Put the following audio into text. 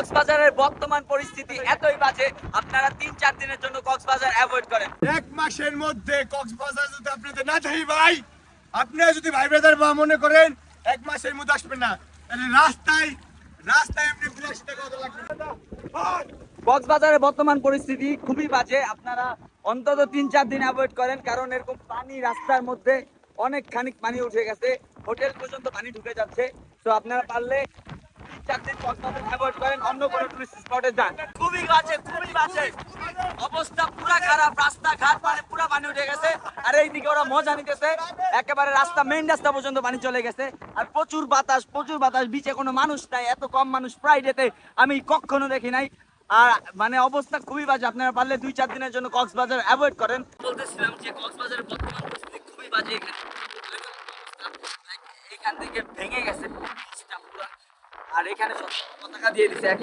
কক্সবাজারের বর্তমান পরিস্থিতি এতই বাজে, আপনারা 3-4 দিনের জন্য কক্সবাজার অ্যাভয়েড করেন। এক মাসের মধ্যে কক্সবাজার যদি আপনাদের না থাকি ভাই, আপনারা যদি ভাই ব্রাদার বা মনে করেন এক মাসের মধ্যে আসবেন না, তাহলে রাস্তায় রাস্তায় আপনি বিলাসিতা কত লাগবে না। কক্সবাজারের বর্তমান পরিস্থিতি খুবই বাজে, আপনারা অন্তত 3-4 দিন অ্যাভয়েড করেন, কারণ এরকম পানি রাস্তার মধ্যে অনেকখানি পানি উঠে গেছে, হোটেল পর্যন্ত পানি ঢুকে যাচ্ছে। তো আপনারা পারলে 3-4 দিন কক্সবাজার অ্যাভয়েড করেন, অন্য কোনো টুরিস্ট স্পটে যান। খুবই বাজে, খুবই বাজে অবস্থা, পুরা খারাপ, রাস্তাঘাট মানে পুরা পানি উঠে গেছে। আর এইদিকে ওরা মজা নিতেছে, একেবারে রাস্তা, মেইন রাস্তা পর্যন্ত পানি চলে গেছে। আর প্রচুর বাতাস, বিচে কোনো মানুষ নাই, এত কম মানুষ ফ্রাইডেতে আমি কখনো দেখি নাই। আর মানে অবস্থা খুবই বাজে, আপনারা পারলে 2-4 দিনের জন্য কক্সবাজার অ্যাভয়েড করেন। বলতেছিলাম যে কক্সবাজারের বর্তমান পরিস্থিতি খুবই বাজে, এখান থেকে ভেঙে গেছে, আর এখানে সব পতাকা দিয়ে দিছে একেবারে।